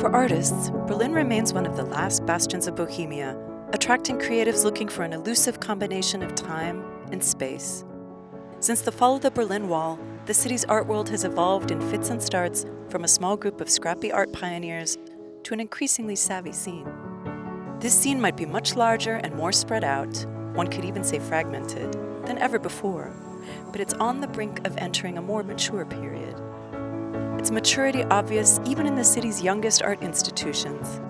For artists, Berlin remains one of the last bastions of Bohemia, attracting creatives looking for an elusive combination of time and space. Since the fall of the Berlin Wall, the city's art world has evolved in fits and starts from a small group of scrappy art pioneers to an increasingly savvy scene. This scene might be much larger and more spread out, one could even say fragmented, than ever before, but it's on the brink of entering a more mature period. Its maturity obvious even in the city's youngest art institutions.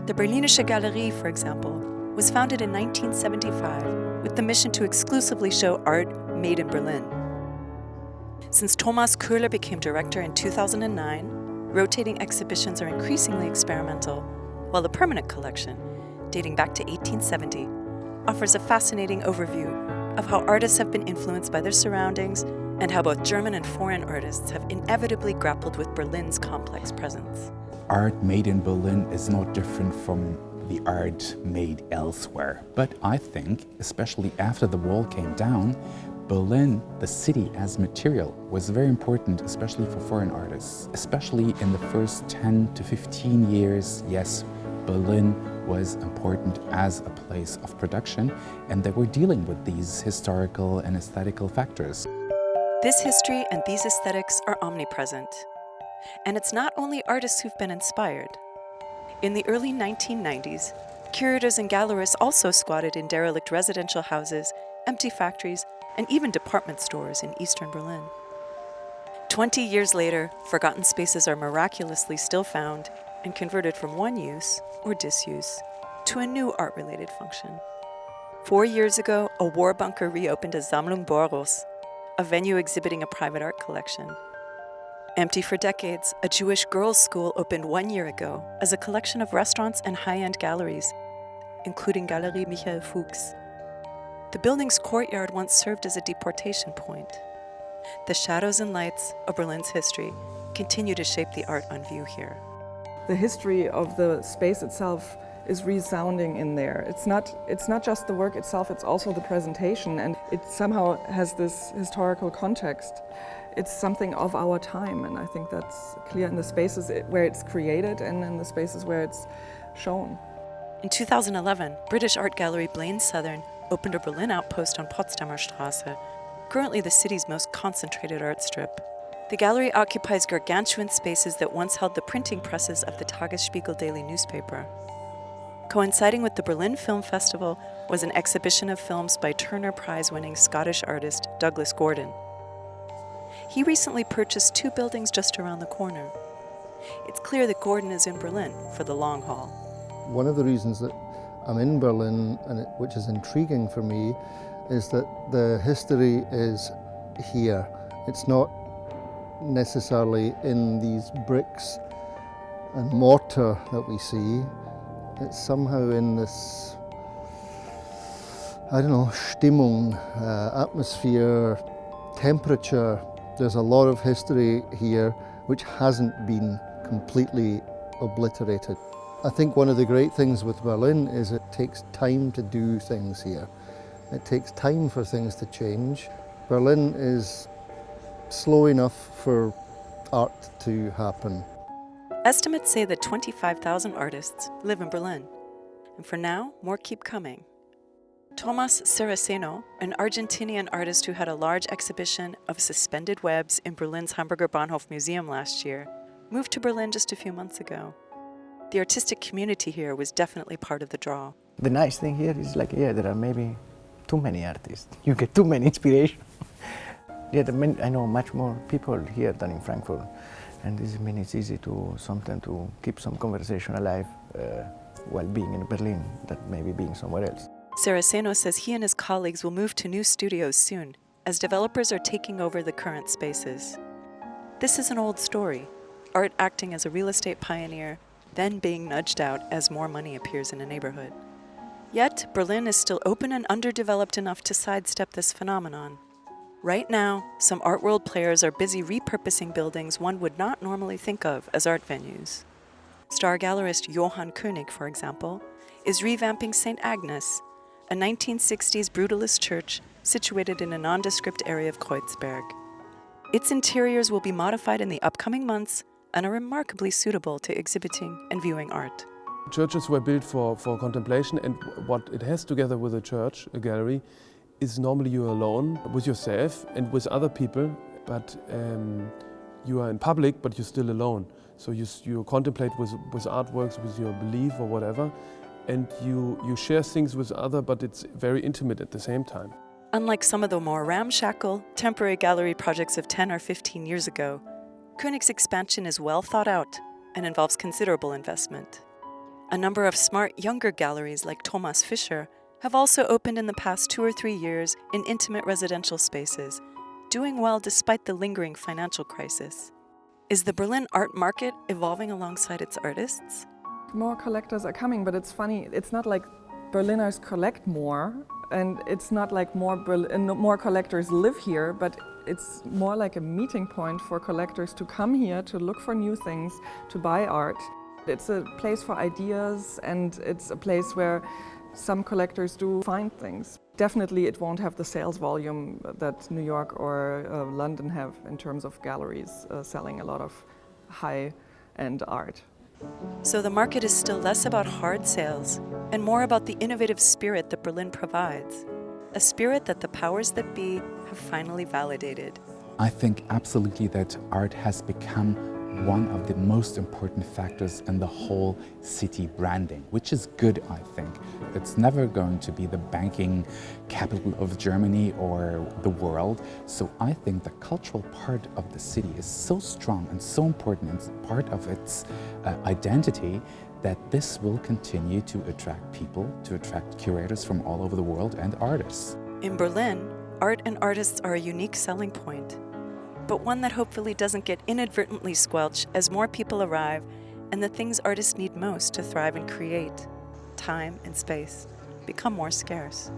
The Berlinische Galerie, for example, was founded in 1975 with the mission to exclusively show art made in Berlin. Since Thomas Köhler became director in 2009, rotating exhibitions are increasingly experimental, while the permanent collection, dating back to 1870, offers a fascinating overview of how artists have been influenced by their surroundings and how both German and foreign artists have inevitably grappled with Berlin's complex presence. Art made in Berlin is not different from the art made elsewhere. But I think, especially after the wall came down, Berlin, the city as material, was very important, especially for foreign artists. Especially in the first 10 to 15 years, yes, Berlin was important as a place of production, and they were dealing with these historical and aesthetical factors. This history and these aesthetics are omnipresent. And it's not only artists who've been inspired. In the early 1990s, curators and gallerists also squatted in derelict residential houses, empty factories, and even department stores in eastern Berlin. 20 years later, forgotten spaces are miraculously still found and converted from one use, or disuse, to a new art-related function. 4 years ago, a war bunker reopened as Sammlung Boros, a venue exhibiting a private art collection. Empty for decades, a Jewish girls' school opened 1 year ago as a collection of restaurants and high-end galleries, including Galerie Michael Fuchs. The building's courtyard once served as a deportation point. The shadows and lights of Berlin's history continue to shape the art on view here. The history of the space itself is resounding in there. It's not just the work itself, it's also the presentation, and it somehow has this historical context. It's something of our time, and I think that's clear in the spaces where it's created and in the spaces where it's shown. In 2011, British art gallery Blaine Southern opened a Berlin outpost on Potsdamer Straße, currently the city's most concentrated art strip. The gallery occupies gargantuan spaces that once held the printing presses of the Tagesspiegel daily newspaper. Coinciding with the Berlin Film Festival was an exhibition of films by Turner Prize-winning Scottish artist Douglas Gordon. He recently purchased 2 buildings just around the corner. It's clear that Gordon is in Berlin for the long haul. One of the reasons that I'm in Berlin, which is intriguing for me, is that the history is here. It's not necessarily in these bricks and mortar that we see. It's somehow in this, Stimmung, atmosphere, temperature. There's a lot of history here which hasn't been completely obliterated. I think one of the great things with Berlin is it takes time to do things here. It takes time for things to change. Berlin is slow enough for art to happen. Estimates say that 25,000 artists live in Berlin. And for now, more keep coming. Tomas Saraceno, an Argentinian artist who had a large exhibition of suspended webs in Berlin's Hamburger Bahnhof Museum last year, moved to Berlin just a few months ago. The artistic community here was definitely part of the draw. The nice thing here is there are maybe too many artists. You get too many inspiration. I know much more people here than in Frankfurt. And this means it's easy to sometimes to keep some conversation alive while being in Berlin than maybe being somewhere else. Saraceno says he and his colleagues will move to new studios soon, as developers are taking over the current spaces. This is an old story, art acting as a real estate pioneer, then being nudged out as more money appears in a neighborhood. Yet, Berlin is still open and underdeveloped enough to sidestep this phenomenon. Right now, some art world players are busy repurposing buildings one would not normally think of as art venues. Star gallerist Johann König, for example, is revamping St. Agnes, a 1960s brutalist church situated in a nondescript area of Kreuzberg. Its interiors will be modified in the upcoming months and are remarkably suitable to exhibiting and viewing art. Churches were built for contemplation, and what it has together with a church, a gallery, is normally you're alone with yourself and with other people, but you are in public, but you're still alone. So you contemplate with artworks, with your belief or whatever, and you share things with others, but it's very intimate at the same time. Unlike some of the more ramshackle, temporary gallery projects of 10 or 15 years ago, Koenig's expansion is well thought out and involves considerable investment. A number of smart younger galleries like Thomas Fischer have also opened in the past 2 or 3 years in intimate residential spaces, doing well despite the lingering financial crisis. Is the Berlin art market evolving alongside its artists? More collectors are coming, but it's funny, it's not like Berliners collect more, and it's not like more collectors live here, but it's more like a meeting point for collectors to come here to look for new things, to buy art. It's a place for ideas, and it's a place where some collectors do find things. Definitely it won't have the sales volume that New York or London have in terms of galleries selling a lot of high-end art. So the market is still less about hard sales and more about the innovative spirit that Berlin provides, a spirit that the powers that be have finally validated. I think absolutely that art has become one of the most important factors in the whole city branding, which is good, I think. It's never going to be the banking capital of Germany or the world. So I think the cultural part of the city is so strong and so important and part of its identity that this will continue to attract people, to attract curators from all over the world and artists. In Berlin, art and artists are a unique selling point, but one that hopefully doesn't get inadvertently squelched as more people arrive and the things artists need most to thrive and create, time and space, become more scarce.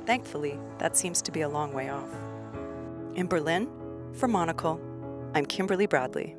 Thankfully, that seems to be a long way off. In Berlin, for Monocle, I'm Kimberly Bradley.